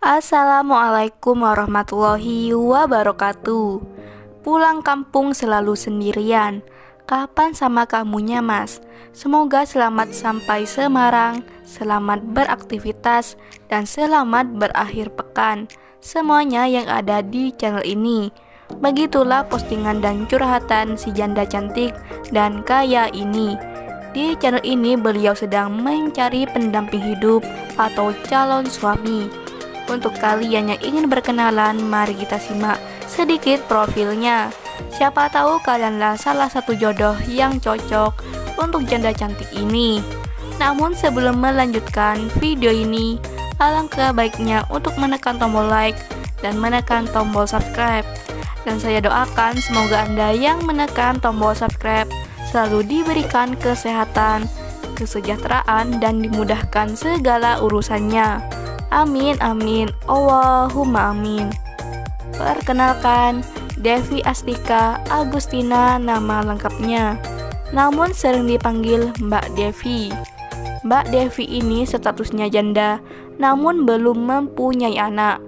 Assalamualaikum warahmatullahi wabarakatuh. Pulang kampung selalu sendirian. Kapan sama kamunya, Mas? Semoga selamat sampai Semarang, selamat beraktivitas, dan selamat berakhir pekan. Semuanya yang ada di channel ini. Begitulah postingan dan curhatan si janda cantik dan kaya ini. Di channel ini beliau sedang mencari pendamping hidup atau calon suami. Untuk kalian yang ingin berkenalan, mari kita simak sedikit profilnya. Siapa tahu kalianlah salah satu jodoh yang cocok untuk janda cantik ini. Namun sebelum melanjutkan video ini, alangkah baiknya untuk menekan tombol like dan menekan tombol subscribe. Dan saya doakan semoga Anda yang menekan tombol subscribe selalu diberikan kesehatan, kesejahteraan, dan dimudahkan segala urusannya. Amin amin, Allahumma amin. Perkenalkan, Devi Astika Agustina nama lengkapnya, namun sering dipanggil Mbak Devi. Mbak Devi ini statusnya janda, namun belum mempunyai anak.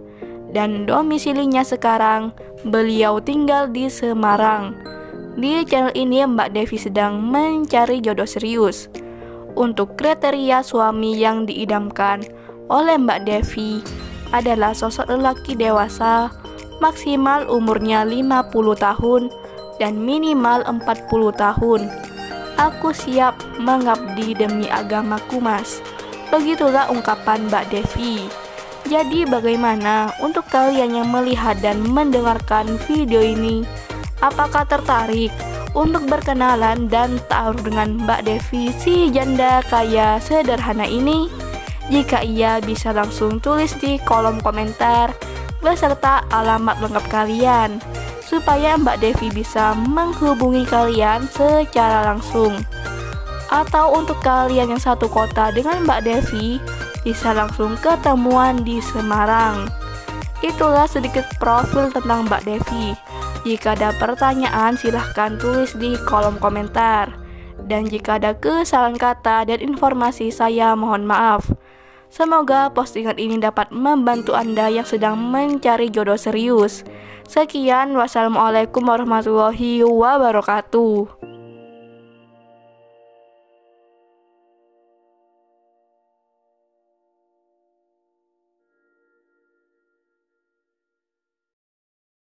Dan domisilinya sekarang, beliau tinggal di Semarang. Di channel ini Mbak Devi sedang mencari jodoh serius. Untuk kriteria suami yang diidamkan oleh Mbak Devi adalah sosok lelaki dewasa, maksimal umurnya 50 tahun dan minimal 40 tahun. Aku siap mengabdi demi agamaku, Mas. Begitulah ungkapan Mbak Devi. Jadi bagaimana untuk kalian yang melihat dan mendengarkan video ini? Apakah tertarik untuk berkenalan dan taruh dengan Mbak Devi si janda kaya sederhana ini? Jika iya, bisa langsung tulis di kolom komentar beserta alamat lengkap kalian supaya Mbak Devi bisa menghubungi kalian secara langsung. Atau untuk kalian yang satu kota dengan Mbak Devi, bisa langsung ketemuan di Semarang. Itulah sedikit profil tentang Mbak Devi. Jika ada pertanyaan silahkan tulis di kolom komentar. Dan jika ada kesalahan kata dan informasi saya mohon maaf. Semoga postingan ini dapat membantu Anda yang sedang mencari jodoh serius. Sekian, wassalamualaikum warahmatullahi wabarakatuh.